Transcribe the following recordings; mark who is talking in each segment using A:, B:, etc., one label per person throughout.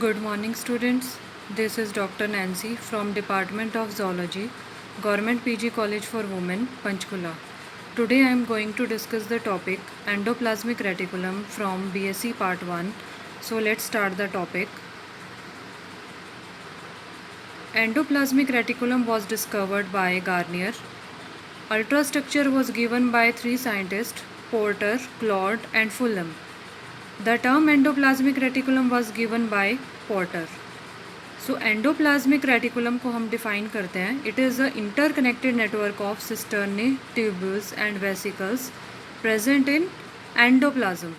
A: Good morning, students. This is Dr. Nancy from Department of Zoology, Government PG College for Women, Panchkula. Today I am going to discuss the topic Endoplasmic Reticulum from BSc Part 1. So let's start the topic. Endoplasmic reticulum was discovered by Garnier. Ultrastructure was given by three scientists, Porter, Claude and Fulham. The term endoplasmic reticulum was given by Porter. So endoplasmic reticulum को हम define करते हैं. It is a interconnected network of cisternae, tubules and vesicles present in endoplasm.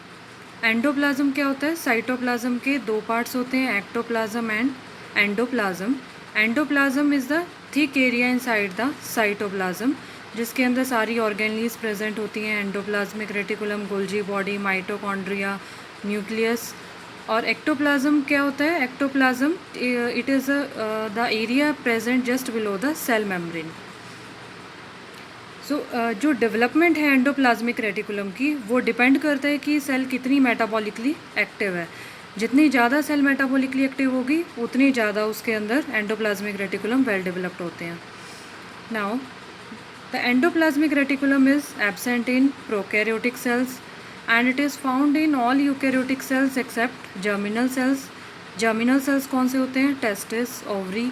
A: Endoplasm क्या होता है? Cytoplasm के दो parts होते हैं, ectoplasm and endoplasm. Endoplasm is the thick area inside the cytoplasm जिसके अंदर सारी ऑर्गेनलीज प्रेजेंट होती हैं. Endoplasmic reticulum, Golgi body, mitochondria, nucleus. और एक्टोप्लाज्म क्या होता है? Ectoplasm it is the area present just below the cell membrane. So जो डेवलपमेंट है एंडोप्लाज्मिक रेटिकुलम की वो डिपेंड करता है कि सेल कितनी मेटाबॉलिकली एक्टिव है. जितनी ज़्यादा सेल मेटाबॉलिकली एक्टिव होगी उतनी ज़्यादा उसके अंदर एंडोप्लाज्मिक रेटिकुलम वेल डेवलप्ड होते हैं. Now the endoplasmic reticulum is absent in prokaryotic cells and it is found in all eukaryotic cells except germinal cells. germinal cells कौन से होते हैं? Testis, ovary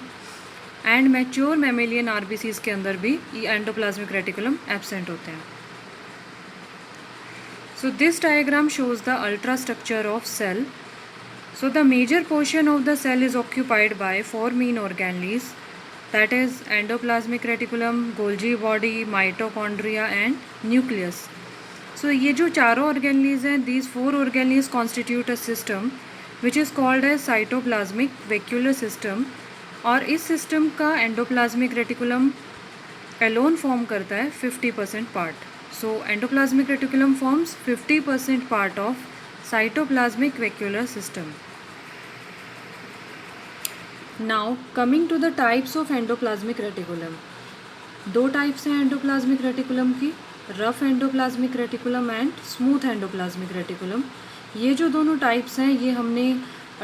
A: and mature mammalian RBCs के अंदर भी endoplasmic reticulum absent होते हैं. So this diagram shows the ultra structure of cell. So the major portion of the cell is occupied by four main organelles, that is endoplasmic reticulum, Golgi body, mitochondria and nucleus. So ये जो चारों organelles हैं, these four organelles constitute a system which is called as cytoplasmic vacuolar system. और इस system का endoplasmic reticulum Elon form करता है 50% part. So endoplasmic reticulum forms 50% part of cytoplasmic vacuolar system. Now coming to the types of endoplasmic reticulum. दो types हैं endoplasmic reticulum की, rough endoplasmic reticulum and smooth endoplasmic reticulum. ये जो दोनों types हैं ये हमने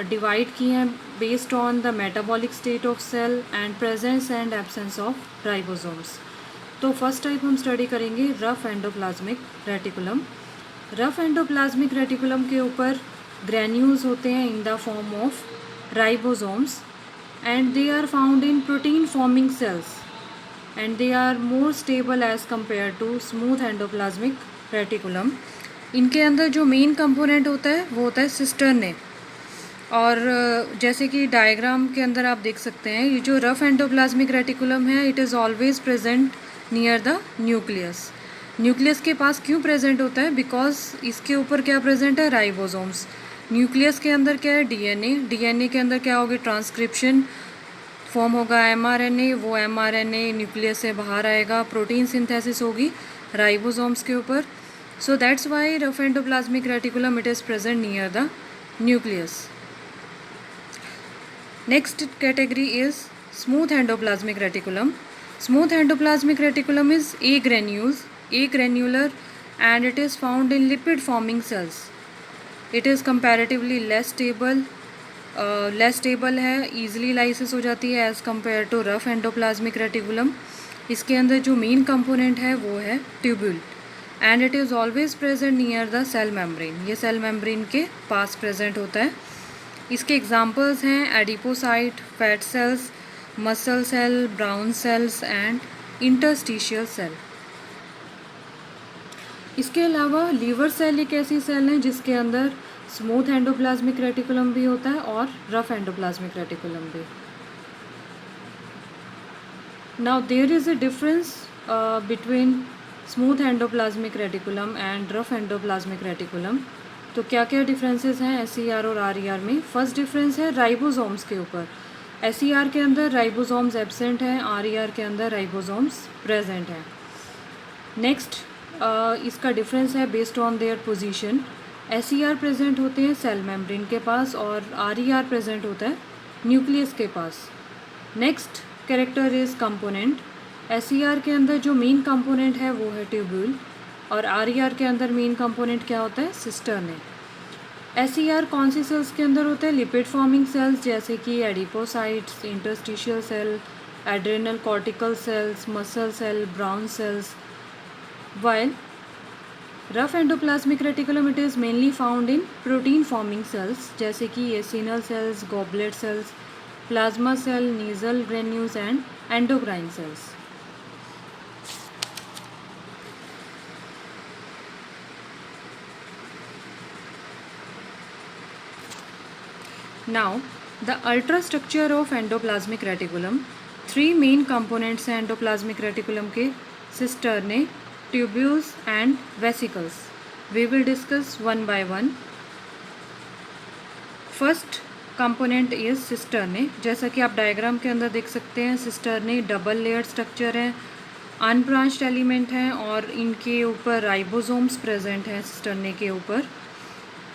A: डिवाइड किए हैं based on the metabolic state of cell and presence and absence of ribosomes. तो फर्स्ट टाइप हम स्टडी करेंगे rough endoplasmic reticulum. Rough endoplasmic reticulum के ऊपर ग्रैन्यूल्स होते हैं in the form of ribosomes and they are found in protein forming cells and they are more stable as compared to smooth endoplasmic reticulum. इनके अंदर जो main component होता है वो होता है सिस्टर्ने. और जैसे कि डायग्राम के अंदर आप देख सकते हैं, ये जो रफ एंडोप्लाज्मिक रेटिकुलम है it is always present near the nucleus. Nucleus के पास क्यों प्रेजेंट होता है? बिकॉज इसके ऊपर क्या प्रेजेंट है? राइबोसोम्स. न्यूक्लियस के अंदर क्या है? डीएनए. डीएनए के अंदर क्या होगी? ट्रांसक्रिप्शन फॉर्म होगा एमआरएनए. वो एमआरएनए न्यूक्लियस से बाहर आएगा, प्रोटीन सिंथेसिस होगी राइबोसोम्स के ऊपर. So that's why rough endoplasmic reticulum it is present near the nucleus. Next category is smooth endoplasmic reticulum. Smooth endoplasmic reticulum is a granules, a granular and it is found in lipid forming cells. It is comparatively less stable है, easily lysis हो जाती है as compare to rough endoplasmic reticulum. इसके अंदर जो main component है वो है tubule and it is always present near the cell membrane. ये सेल मेम्ब्रेन के पास प्रेजेंट होता है. इसके एग्जांपल्स हैं adipocyte, fat cells, muscle cell, brown cells and interstitial cell. इसके अलावा लीवर सेल एक ऐसी सेल है जिसके अंदर स्मूथ एंडोप्लाज्मिक रेटिकुलम भी होता है और रफ एंडोप्लाज्मिक रेटिकुलम भी. Now there is a difference between smooth endoplasmic reticulum and rough endoplasmic reticulum. तो क्या क्या डिफरेंसेस हैं SER और RER में? फर्स्ट डिफरेंस है राइबोसोम्स के ऊपर. SER के अंदर राइबोसोम्स एब्सेंट हैं, RER के अंदर राइबोसोम्स प्रेजेंट हैं. नेक्स्ट इसका डिफरेंस है based on their position. SER present होते हैं सेल मेम्ब्रेन के पास और RER प्रेजेंट होता है न्यूक्लियस के पास. Next character is component. SER के अंदर जो मेन कंपोनेंट है वो है ट्यूब्यूल और RER के अंदर मेन कंपोनेंट क्या होता है? सिस्टर्ने. SER कौन सी सेल्स के अंदर होते हैं? लिपिड फॉर्मिंग सेल्स, जैसे कि adipocytes, interstitial cell, adrenal cortical cells, muscle cell, brown cells. While rough endoplasmic reticulum, it is mainly found in protein forming cells जैसे कि acinal cells, goblet cells, plasma cell, nasal granules and endocrine cells. Now the ultrastructure of endoplasmic reticulum. Three main components हैं endoplasmic reticulum के: cisternae, tubules and vesicles. We will discuss one by one. First component is cisternae. जैसा कि आप diagram के अंदर देख सकते हैं, cisternae डबल लेयर्ड स्ट्रक्चर है, अनब्रांच्ड एलिमेंट हैं और इनके ऊपर राइबोसोम्स प्रेजेंट हैं सिस्टर्ने के ऊपर.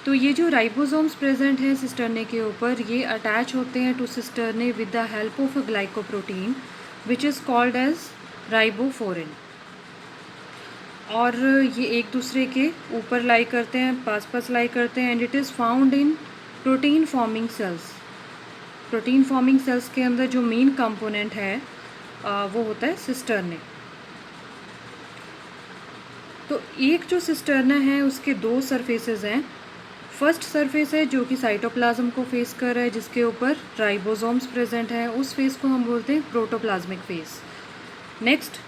A: तो ये जो राइबोसोम्स प्रेजेंट हैं सिस्टर्ने के ऊपर, ये अटैच होते हैं to cisternae with the help of a glycoprotein which is called as ribophorin. और ये एक दूसरे के ऊपर लाई करते हैं, पास पास लाई करते हैं, and it is found in protein forming sales. Protein forming sales के अंदर जो मेन कंपोनेंट है वो होता है सिस्टर्ने. तो एक जो सिस्टर्ना है उसके दो सरफेसेस हैं. फर्स्ट सरफेस है जो कि साइटोप्लाज्म को फेस कर रहा है, जिसके ऊपर राइबोसोम्स प्रेजेंट है, उस फेस को हम बोलते हैं protoplasmic face. Next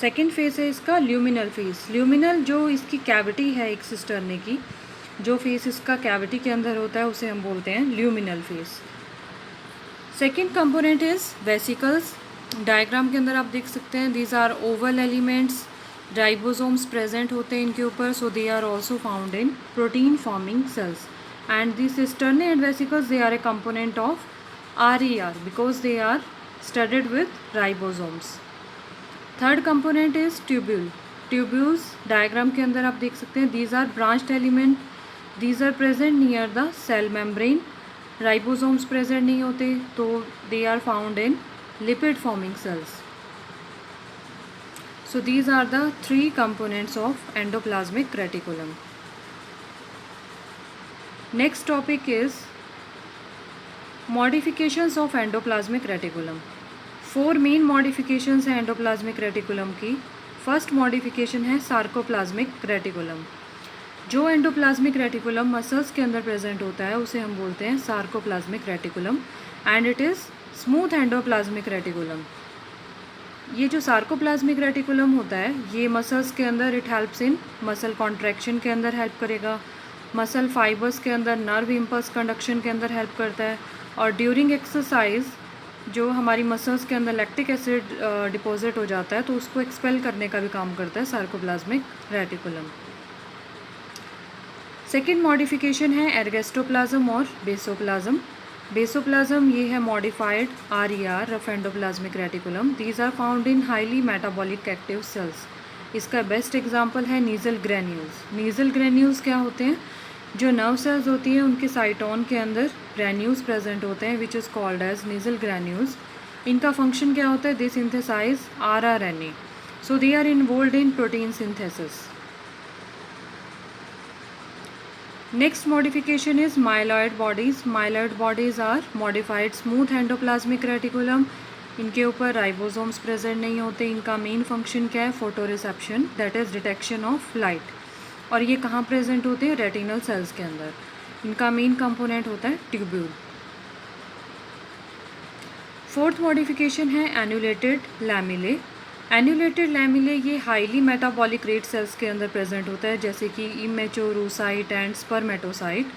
A: second face है इसका ल्यूमिनल फेस. ल्यूमिनल जो इसकी कैविटी है एक सिस्टर्ने की, जो फेस इसका कैविटी के अंदर होता है उसे हम बोलते हैं luminal face. Second component is vesicles. Diagram के अंदर आप देख सकते हैं, these are oval elements, ribosomes present होते हैं इनके ऊपर, so they are also found in protein forming cells. And the cisternae and vesicles, they are a component of RER because they are studded with ribosomes. Third component is tubule. Tubules diagram के अंदर आप देख सकते हैं, these are branched element, these are present near the cell membrane. Ribosomes present नहीं होते, तो they are found in lipid forming cells. So these are the three components of endoplasmic reticulum. Next topic is modifications of endoplasmic reticulum. Four main modifications हैं endoplasmic reticulum की. First modification है sarcoplasmic reticulum. जो endoplasmic reticulum muscles के अंदर present होता है उसे हम बोलते हैं sarcoplasmic reticulum and it is smooth endoplasmic reticulum. ये जो सार्कोप्लाज्मिक रेटिकुलम होता है ये मसल्स के अंदर it helps in muscle contraction के अंदर हेल्प करेगा, मसल फाइबर्स के अंदर नर्व इम्पल्स कंडक्शन के अंदर हेल्प करता है, और ड्यूरिंग एक्सरसाइज जो हमारी मसल्स के अंदर लैक्टिक एसिड डिपॉजिट हो जाता है तो उसको एक्सपेल करने का भी काम करता है सार्कोप्लाज्मिक रेटिकुलम. सेकेंड मॉडिफिकेशन है एर्गेस्टोप्लाज्म और बेसोप्लाज्म. बेसोप्लाज्म ये है modified RER rough endoplasmic reticulum. These are found in highly metabolic active cells. इसका बेस्ट एग्जांपल है नीजल ग्रैन्यूल्स. नीजल ग्रैन्यूल्स क्या होते हैं? जो नर्व सेल्स होती हैं उनके साइटोन के अंदर ग्रैन्यूल्स प्रेजेंट होते हैं which is called as Nissl granules. इनका फंक्शन क्या होता है? They synthesize RRNA, so they are involved in protein synthesis. Next modification is myeloid bodies. Myeloid bodies are modified smooth endoplasmic reticulum. इनके ऊपर ribosomes present नहीं होते. इनका main function क्या है? Photo reception, that is detection of light. और ये कहाँ प्रेजेंट होते हैं? रेटिनल सेल्स के अंदर. इनका मेन कंपोनेंट होता है ट्यूब्यूल. फोर्थ मॉडिफिकेशन है एन्यूलेटेड लैमिले. एन्यूलेटेड लैमिले ये हाईली मेटाबॉलिक रेट सेल्स के अंदर प्रेजेंट होता है, जैसे कि इमेच्योर oocyte एंड स्पर्मेटोसाइट.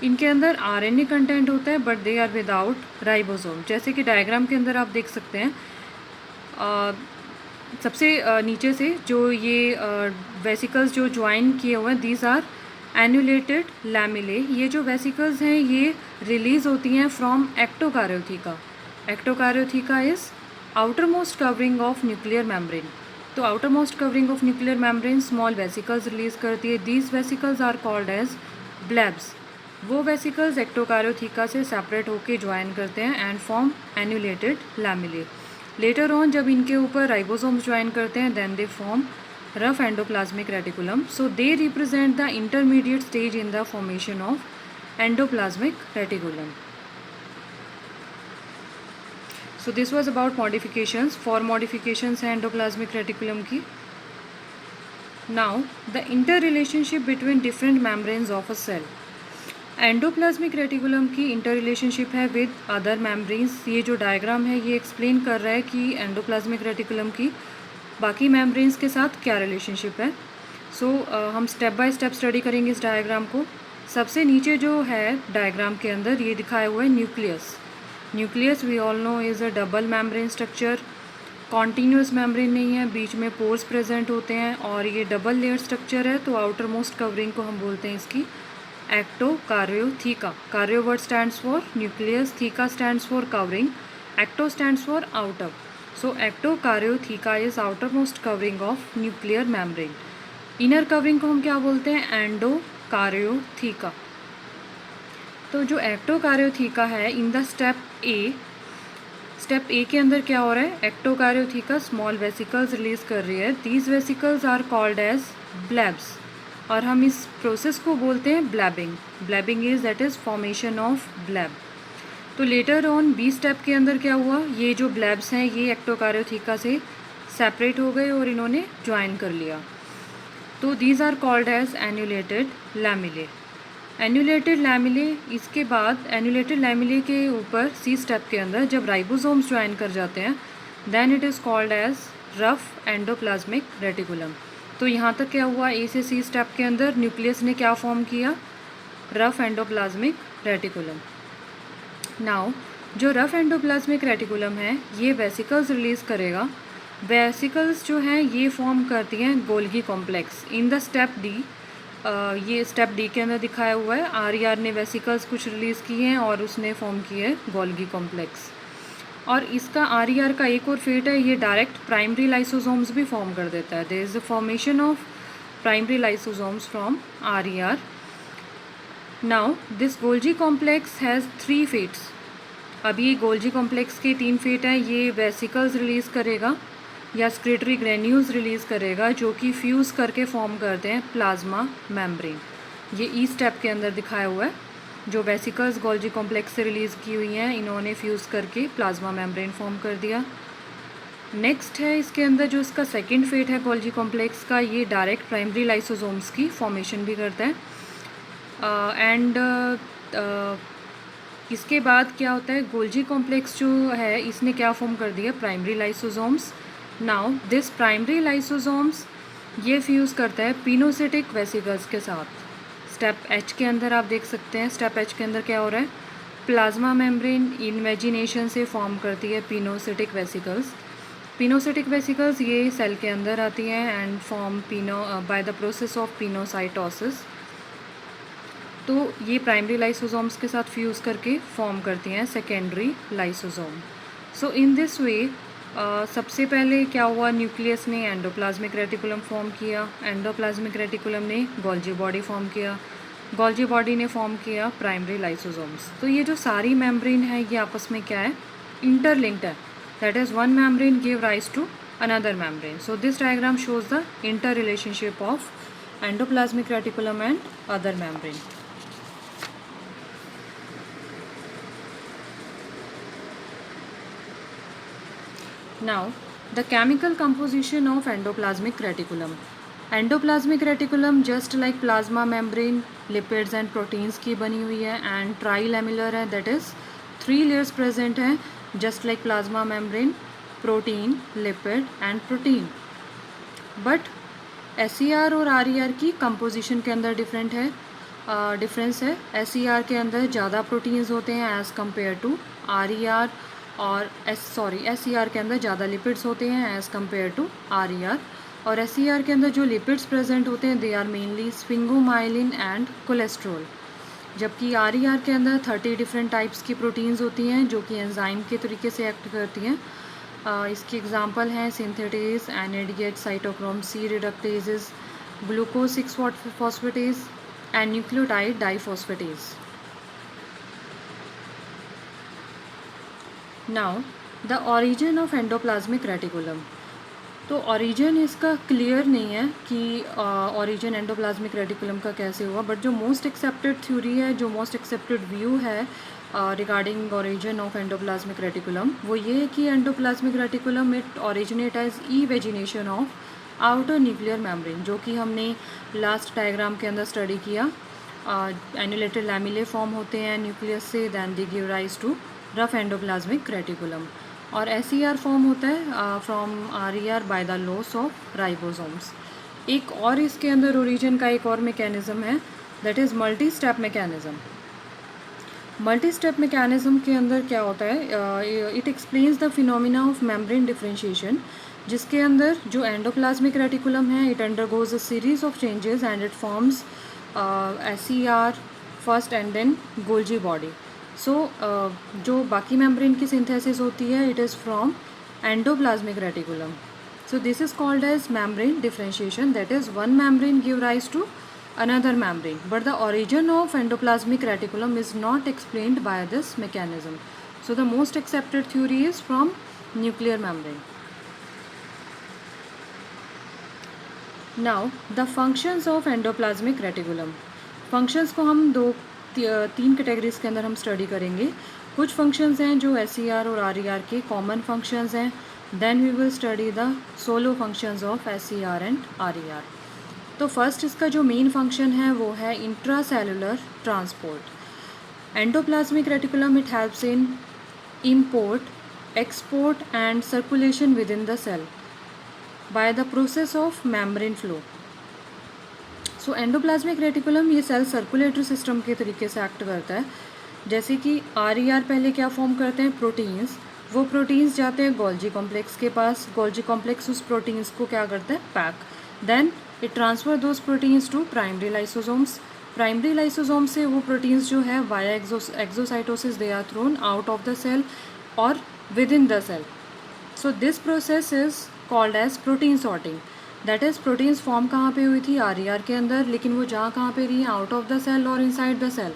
A: इनके अंदर RNA कंटेंट होता है but they are without ribosome. जैसे कि डायग्राम के अंदर आप देख सकते हैं, सबसे नीचे से जो ये वेसिकल्स जो ज्वाइन किए हुए हैं, दीज आर एन्यूलेटेड लैमिले. ये जो वेसिकल्स हैं ये रिलीज होती हैं from ectokaryotheca. Ectokaryotheca is outermost covering of nuclear membrane. तो outermost covering of nuclear membrane small vesicles release करती है. These vesicles are called as blebs. वो vesicles ectokaryotheca से सेपरेट होके ज्वाइन करते हैं and form annulated lamellae. Later on जब इनके ऊपर राइबोसोम्स ज्वाइन करते हैं then they form rough endoplasmic reticulum. So they represent the intermediate stage in the formation of endoplasmic reticulum. So this was about modifications. For modifications है endoplasmic reticulum की. Now the interrelationship between different membranes of a cell. Endoplasmic reticulum की interrelationship है with other membranes. ये जो diagram है ये explain कर रहा है कि एंडोप्लाज्मिक रेटिकुलम की बाकी मेम्ब्रेन्स के साथ क्या रिलेशनशिप है. सो हम स्टेप बाय स्टेप स्टडी करेंगे इस डायग्राम को. सबसे नीचे जो है डायग्राम के अंदर ये दिखाया हुआ है nucleus. Nucleus we all know is a double membrane structure. Continuous membrane नहीं है, बीच में पोर्स प्रेजेंट होते हैं और ये डबल लेयर स्ट्रक्चर है. तो आउटर मोस्ट कवरिंग को हम बोलते हैं इसकी ectokaryotheca. Karyo word stands for nucleus, theca stands for covering, ecto stands for outer. So ectokaryotheca is outermost covering of nuclear membrane. Inner covering को हम क्या बोलते हैं? एंडोकार्योथीका. तो जो एक्टोकार्योथीका है इन द स्टेप ए के अंदर क्या हो रहा है? एक्टोकार्योथीका स्मॉल वेसिकल्स रिलीज कर रही है. These vesicles are called as blebs और हम इस प्रोसेस को बोलते हैं blebbing. Blebbing is that is formation of bleb. तो लेटर ऑन बी स्टेप के अंदर क्या हुआ? ये जो ब्लैब्स हैं ये एक्टोकार्योथीका से सेपरेट हो गए और इन्होंने ज्वाइन कर लिया. तो these are called as annulated lamellae. Annulated lamellae. इसके बाद एन्यूलेटेड लैमिले के ऊपर सी स्टेप के अंदर जब राइबोसोम्स ज्वाइन कर जाते हैं then it is called as rough endoplasmic reticulum. तो यहाँ तक क्या हुआ? ए से सी स्टेप के अंदर न्यूक्लियस ने क्या फॉर्म किया? Rough endoplasmic reticulum. नाउ जो रफ एंडोप्लाज्मिक रेटिकुलम है ये वेसिकल्स रिलीज़ करेगा. वेसिकल्स जो हैं ये फॉर्म करती हैं Golgi complex in the step D. ये स्टेप डी के अंदर दिखाया हुआ है. आर ने वेसिकल्स कुछ रिलीज़ किए हैं और उसने फॉर्म किए है गोल्गी कॉम्प्लेक्स. और इसका आर का एक और फेट है, ये डायरेक्ट प्राइमरी लाइसोसोम्स भी फॉर्म कर देता है. There is the formation of primary lysosomes from R. Now this Golgi complex has 3 fates. अभी ये गोल्जी कॉम्प्लेक्स के 3 फेट हैं. ये वेसिकल्स रिलीज़ करेगा या स्क्रेटरी ग्रेन्यूल्स रिलीज़ करेगा जो कि फ्यूज़ करके फॉर्म करते हैं प्लाज्मा मेम्ब्रेन. ये ई स्टेप के अंदर दिखाया हुआ है. जो वेसिकल्स गोल्जी कॉम्प्लेक्स से रिलीज़ की हुई हैं इन्होंने फ्यूज़ करके प्लाज्मा मेम्ब्रेन फॉर्म कर दिया. नेक्स्ट है इसके अंदर जो इसका सेकेंड फेट है गोल्जी कॉम्प्लेक्स का, ये डायरेक्ट प्राइमरी लाइसोसोम्स की फॉर्मेशन भी करता है. एंड इसके बाद क्या होता है? गोल्जी कॉम्प्लेक्स जो है इसने क्या फॉर्म कर दिया? Primary lysosomes. Now this primary lysosomes ये फ्यूज़ करता है पिनोसिटिक वेसिकल्स के साथ. स्टेप एच के अंदर आप देख सकते हैं. स्टेप एच के अंदर क्या हो रहा है? प्लाज्मा मेम्ब्रेन इन्वेजिनेशन से फॉर्म करती है पिनोसिटिक वेसिकल्स. पिनोसिटिक वेसिकल्स ये सेल के अंदर आती हैं and form by the process of pinocytosis. तो ये प्राइमरी लाइसोसोम्स के साथ फ्यूज़ करके फॉर्म करती हैं secondary lysosome. So in this way सबसे पहले क्या हुआ? न्यूक्लियस ने एंडोप्लाज्मिक रेटिकुलम फॉर्म किया. एंडोप्लाज्मिक रेटिकुलम ने गोल्जी बॉडी फॉर्म किया. गोल्जी बॉडी ने फॉर्म किया प्राइमरी लाइसोसोम्स. तो ये जो सारी मेम्ब्रेन है ये आपस में क्या है? इंटरलिंक्ड है. That is one membrane give rise to another membrane. So this diagram shows the interrelationship of endoplasmic reticulum and other membrane. Now, the chemical composition of endoplasmic reticulum. Endoplasmic reticulum just like plasma membrane, lipids and proteins की बनी हुई है and trilamellar है. That is 3 layers present हैं just like plasma membrane, protein, lipid and protein. But SER और RER की composition के अंदर डिफरेंस है. SER के अंदर ज़्यादा प्रोटीन्स होते हैं एज़ कम्पेयर टू RER और SER के अंदर ज़्यादा लिपिड्स होते हैं एज़ कम्पेयर टू RER. और SER के अंदर जो लिपिड्स प्रेजेंट होते हैं they are mainly sphingomyelin and cholesterol. जबकि RER के अंदर 30 डिफरेंट टाइप्स की प्रोटीन्स होती हैं जो कि एंजाइम के तरीके से एक्ट करती हैं. इसकी एग्जांपल हैं synthetase, NADH, cytochrome C reductases, glucose 6 phosphatase and nucleotide diphosphatase. Now the origin of endoplasmic reticulum. तो ओरिजिन इसका क्लियर नहीं है कि ओरिजिन एंडोप्लाज्मिक रेटिकुलम का कैसे हुआ, बट जो मोस्ट एक्सेप्टेड थ्योरी है, जो मोस्ट एक्सेप्टेड व्यू है regarding origin of endoplasmic reticulum, वो ये है कि endoplasmic reticulum it originate as evagination of outer nuclear membrane, जो कि हमने लास्ट डायग्राम के अंदर स्टडी किया। एन्यूलेटेड लैमिले फॉर्म होते हैं न्यूक्लियस से, then they give rise to rough endoplasmic reticulum. और SER फॉर्म होता है from RER by the loss of ribosomes. एक और इसके अंदर ओरिजिन का एक और मैकेनिज्म है, that is multi step mechanism. Multi step mechanism के अंदर क्या होता है, it explains the phenomena of membrane differentiation, जिसके अंदर जो एंडोप्लाज्मिक रेटिकुलम है it undergoes a series of changes and it forms SER first and then Golgi body. So जो बाकी मेम्ब्रेन की सिंथेसिस होती है it is from endoplasmic reticulum. So this is called as membrane differentiation, that is one membrane give rise to another membrane, but the origin of endoplasmic reticulum is not explained by this mechanism. So the most accepted theory is from nuclear membrane. Now the functions of endoplasmic reticulum. functions को हम तीन categories के अंदर हम study करेंगे। कुछ functions हैं जो SER और RER के कॉमन फंक्शंस हैं, then we will study the solo functions of SER and RER। तो फर्स्ट इसका जो मेन फंक्शन है वो है intracellular transport. Endoplasmic reticulum it helps in import, export and circulation within the cell by the process of membrane flow. So endoplasmic reticulum ये cell circulatory system के तरीके से एक्ट करता है। जैसे कि RER पहले क्या फॉर्म करते हैं, प्रोटीन्स। वो प्रोटीन्स जाते हैं गोल्जी कॉम्प्लेक्स के पास, गोल्जी कॉम्प्लेक्स उस प्रोटीन्स को क्या करता है, pack, then it transfer those proteins to primary lysosomes. Primary lysosome से वो प्रोटीन्स जो है via exocytosis they are thrown out of the cell और within the cell. So this process is called as protein sorting. That is proteins form कहाँ पे हुई थी, RER के अंदर, लेकिन वो जहाँ कहाँ पे रही हैं, आउट ऑफ द सेल और इनसाइड द सेल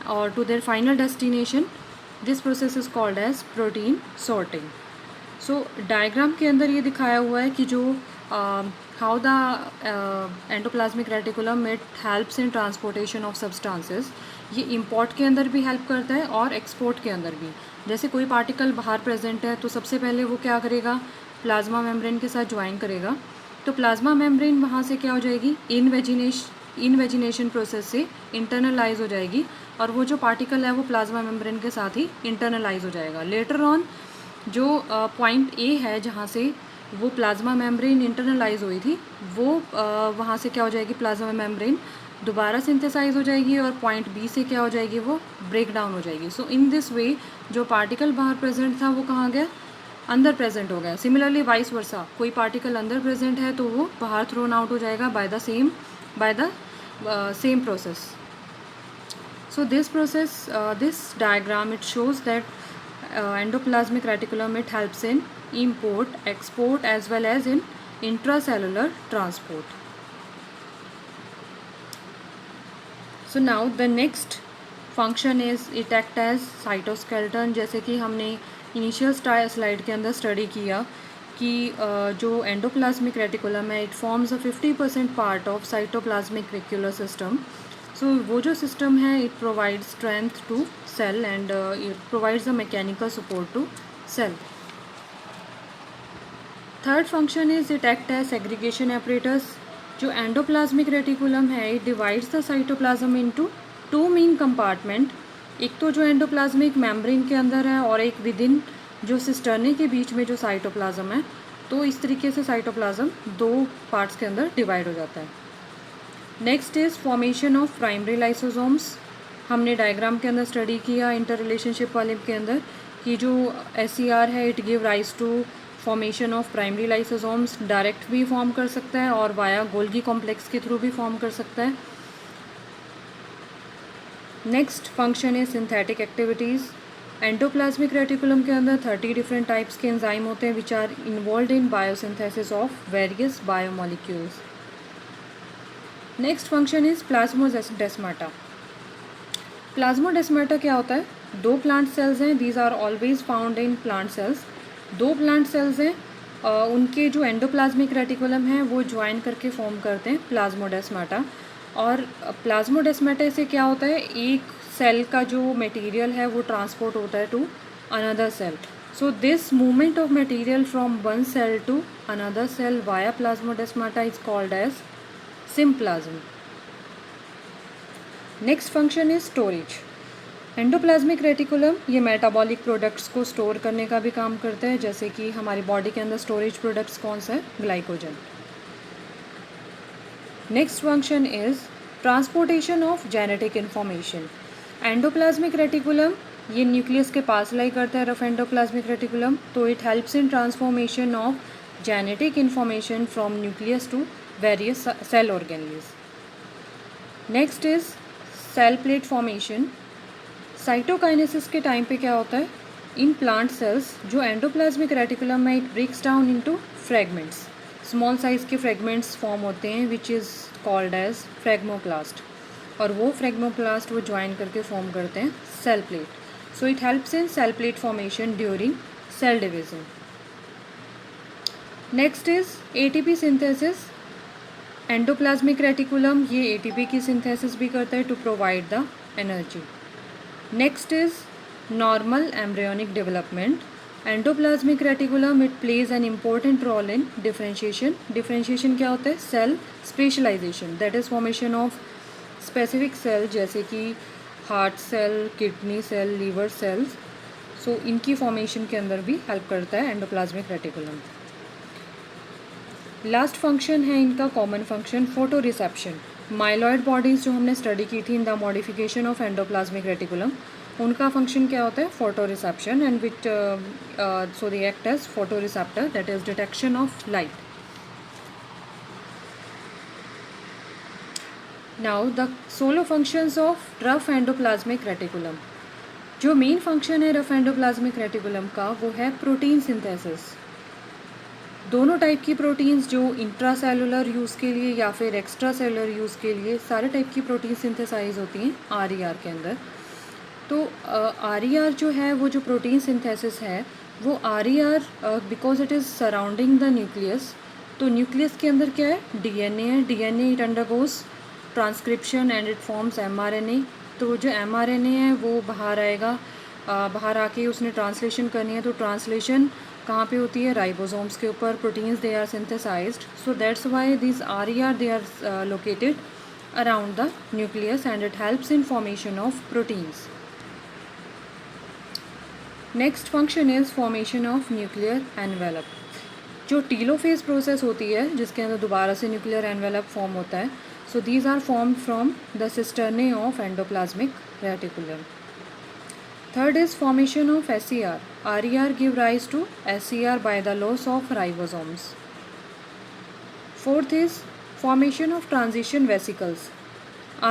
A: और to their final destination. This process is called as protein sorting. So diagram के अंदर ये दिखाया हुआ है कि जो how the endoplasmic reticulum it helps in transportation of substances. ये इम्पोर्ट के अंदर भी हेल्प करता है और एक्सपोर्ट के अंदर भी। जैसे कोई पार्टिकल बाहर प्रेजेंट है तो सबसे पहले वो क्या करेगा, प्लाज्मा मेम्ब्रेन के साथ ज्वाइन करेगा, तो प्लाज्मा मेम्ब्रेन वहाँ से क्या हो जाएगी, इनवेजिनेशन प्रोसेस से इंटरनलाइज हो जाएगी और वो जो पार्टिकल है वो प्लाज्मा मेम्ब्रेन के साथ ही इंटरनलाइज हो जाएगा। लेटर ऑन जो पॉइंट A है जहाँ से वो प्लाज्मा मेम्ब्रेन इंटरनलाइज हुई थी, वो वहाँ से क्या हो जाएगी, प्लाज्मा मेम्ब्रेन दोबारा सिंथेसाइज हो जाएगी और पॉइंट B से क्या हो जाएगी, वो ब्रेक डाउन हो जाएगी। सो इन दिस वे जो पार्टिकल बाहर प्रेजेंट था वो कहाँ गया, अंदर प्रेजेंट हो गया। सिमिलरली वाइस वर्सा, कोई पार्टिकल अंदर प्रेजेंट है तो वो बाहर थ्रोन आउट हो जाएगा by the same process. So this process, this diagram it shows that endoplasmic reticulum it helps in import, export as well as in intracellular transport. So now the next function is it act as cytoskeleton। जैसे कि हमने initial slide के अंदर study किया कि जो endoplasmic reticulum है it forms a 50% part of cytoplasmic reticular system. So वो जो सिस्टम है it provides strength to cell and it provides a mechanical support to cell. Third function is it act as segregation apparatus। जो endoplasmic reticulum है it divides the cytoplasm into two main compartment. एक तो जो endoplasmic membrane के अंदर है और एक विद इन जो सिस्टर्नी के बीच में जो साइटोप्लाज्म है। तो इस तरीके से साइटोप्लाज्म दो पार्ट्स के अंदर डिवाइड हो जाता है। Next is formation of primary lysosomes. हमने डायग्राम के अंदर स्टडी किया इंटर रिलेशनशिप वाले के अंदर कि जो SER है it give rise to formation of primary lysosomes. Direct भी फॉर्म कर सकता है और वाया गोल्गी कॉम्प्लेक्स के थ्रू भी फॉर्म कर सकता है। नेक्स्ट फंक्शन है सिंथेटिक एक्टिविटीज़। एंडोप्लाज्मिक रेटिकुलम के अंदर 30 डिफरेंट टाइप्स के एंजाइम होते हैं which are involve in biosynthesis of various biomolecules. Next function is plasmodesmata. Plasmodesmata क्या होता है, दो प्लांट सेल्स हैं, these are always found in plant sales. दो प्लांट सेल्स हैं उनके जो एंडोप्लाज्मिक रेटिकुलम है वो ज्वाइन करके फॉर्म करते हैं प्लाज्मोडेस्माटा। और प्लाज्मोडेस्माटा से क्या होता है, एक सेल का जो मटेरियल है वो ट्रांसपोर्ट होता है to another cell. So this movement of material from one cell to another cell via plasmodesmata is called as symplasm. Next function is storage. Endoplasmic reticulum ये मेटाबॉलिक प्रोडक्ट्स को store करने का भी काम करता है, जैसे कि हमारी बॉडी के अंदर स्टोरेज प्रोडक्ट्स कौन सा है, glycogen. Next function is transportation of genetic information. Endoplasmic reticulum ये न्यूक्लियस के पास लाई करता है, रफ एंडोप्लाज्मिक रेटिकुलम, तो it helps in transformation of genetic information from nucleus to various cell organelles. Next is cell plate formation. Cytokinesis के time पे क्या होता है, इन प्लांट सेल्स जो एंडोप्लाज्मिक रेटिकुलम में it breaks down into fragments, small size के fragments form होते हैं which is called as phragmoplast, और वो फ्रेगमोप्लास्ट वो ज्वाइन करके फॉर्म करते हैं cell plate. So it helps in cell plate formation during cell division. Next is ATP synthesis. Endoplasmic reticulum ये एटीपी की सिंथेसिस भी करता है to provide the energy. Next is normal embryonic development. Endoplasmic reticulum it plays an important role in differentiation. Differentiation क्या होता है, cell specialisation, that is formation of specific cell, जैसे कि heart cell, kidney cell, liver cells. So इनकी formation के अंदर भी help करता है एंडोप्लाज्मिक रेटिकुलम। लास्ट फंक्शन है इनका common function, photoreception. Myeloid bodies जो हमने स्टडी की थी in the modification of endoplasmic reticulum, उनका फंक्शन क्या होता है, photoreception, and which so they act as photoreceptor, that is detection of light. Now the solo functions of rough endoplasmic reticulum. जो main function है rough endoplasmic reticulum का वो है protein synthesis. दोनों type की proteins, जो intracellular use के लिए या फिर एक्स्ट्रा सेलुलर यूज़ के लिए, सारे टाइप की प्रोटीन सिंथेसाइज होती हैं आरईआर के अंदर। तो आरईआर जो है वो जो प्रोटीन सिंथेसिस है वो RER because it is surrounding the nucleus. तो न्यूक्लियस के अंदर क्या है, डीएनए है, DNA it undergoes transcription and it forms mRNA. तो जो एमआरएनए है वो बाहर आएगा, बाहर आके उसने ट्रांसलेशन करनी है, तो ट्रांसलेशन कहाँ पे होती है, राइबोसोम्स के ऊपर। Proteins they are synthesised, so that's why this RER they are located around the nucleus and it helps in formation of proteins. Next function is formation of nuclear envelope. जो telophase process होती है जिसके अंदर दोबारा से nuclear envelope form होता है, so these are formed from the cisternae of endoplasmic reticulum. Third is formation of SCR. RER give rise to SCR by the loss of ribosomes. Fourth is formation of transition vesicles.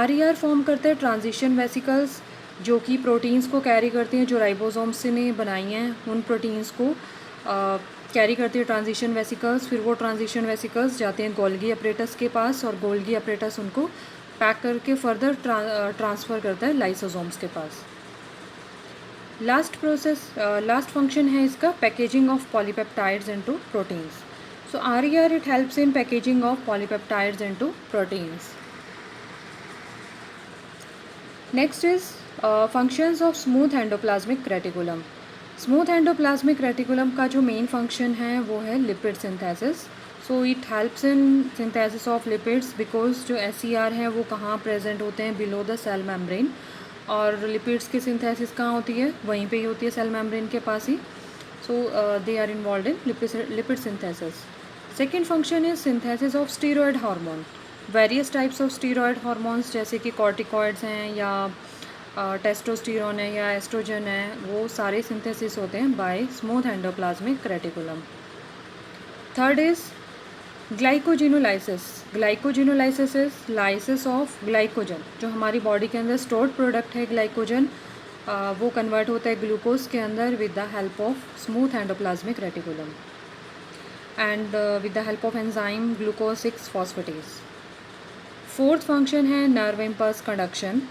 A: RER form करते हैं transition vesicles, जो कि proteins को carry करती हैं, जो ribosomes ने बनाई हैं उन प्रोटीन्स को कैरी करती है ट्रांजिशन वेसिकल्स। फिर वो ट्रांजिशन वेसिकल्स जाते हैं गोल्गी अपरेटस के पास, और गोल्गी अपरेटस उनको पैक करके फर्दर ट्रांसफ़र करता है लाइसोसोम्स के पास। लास्ट फंक्शन है इसका packaging of polypeptides into proteins. So RER it helps in packaging of polypeptides into proteins. Next is functions of smooth endoplasmic reticulum. Smooth endoplasmic reticulum का जो main function है वो है lipid synthesis. So it helps in synthesis of lipids, because जो SER है वो कहाँ present होते हैं, बिलो द सेल मेम्ब्रेन, और लिपिड्स की सिंथेसिस कहाँ होती है, वहीं पे ही होती है, सेल मेम्ब्रेन के पास ही। So they are involve in lipid synthesis. Second function is synthesis of steroid hormone. Various types of steroid hormones जैसे कि कॉर्टिकॉइड्स हैं या टेस्टोस्टेरोन है या एस्ट्रोजन है, वो सारे सिंथेसिस होते हैं bye smooth endoplasmic reticulum. Third is glycogenolysis. Glycogenolysis is lysis of glycogen. जो हमारी बॉडी के अंदर स्टोर्ड प्रोडक्ट है ग्लाइकोजन, वो कन्वर्ट होता है ग्लूकोज के अंदर with the help of smooth endoplasmic reticulum and with the help of enzyme glucose 6 phosphatase. Fourth function है नर्व इम्पल्स कंडक्शन।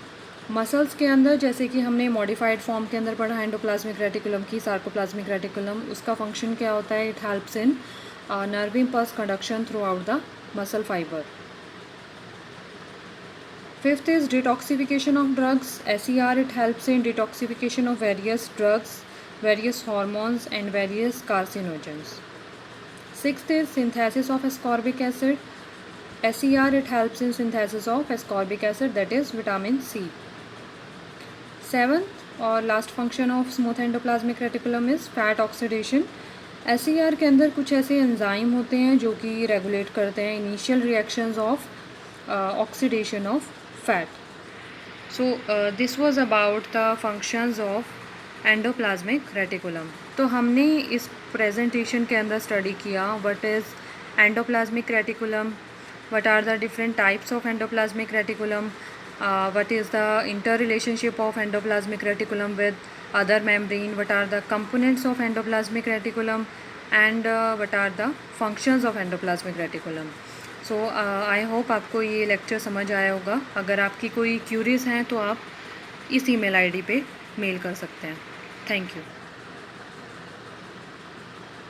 A: मसल्स के अंदर जैसे कि हमने मॉडिफाइड फॉर्म के अंदर पढ़ा एंडोप्लाज्मिक रेटिकुलम की, सार्कोप्लाज्मिक रेटिकुलम, उसका फंक्शन क्या होता है? It helps in nerve impulse conduction throughout the muscle fiber. Fifth is detoxification of drugs. SER, it helps in detoxification of various drugs, various hormones and various carcinogens. Sixth is synthesis of ascorbic acid. SER, it helps in synthesis of ascorbic acid, that is vitamin C. Seventh और last function of smooth endoplasmic reticulum is fat oxidation. SER के अंदर कुछ ऐसे enzyme होते हैं जो कि regulate करते हैं initial reactions of oxidation of fat. So this was about the functions of endoplasmic reticulum. तो हमने इस प्रेजेंटेशन के अंदर स्टडी किया what is endoplasmic reticulum, what are the different types of endoplasmic reticulum, what is the interrelationship of endoplasmic reticulum with other membrane, what are the components of endoplasmic reticulum, and what are the functions of endoplasmic reticulum. So I hope आपको ये lecture समझ आया होगा. अगर आपकी कोई curies हैं तो आप इस email ID पे मेल कर सकते हैं. Thank you.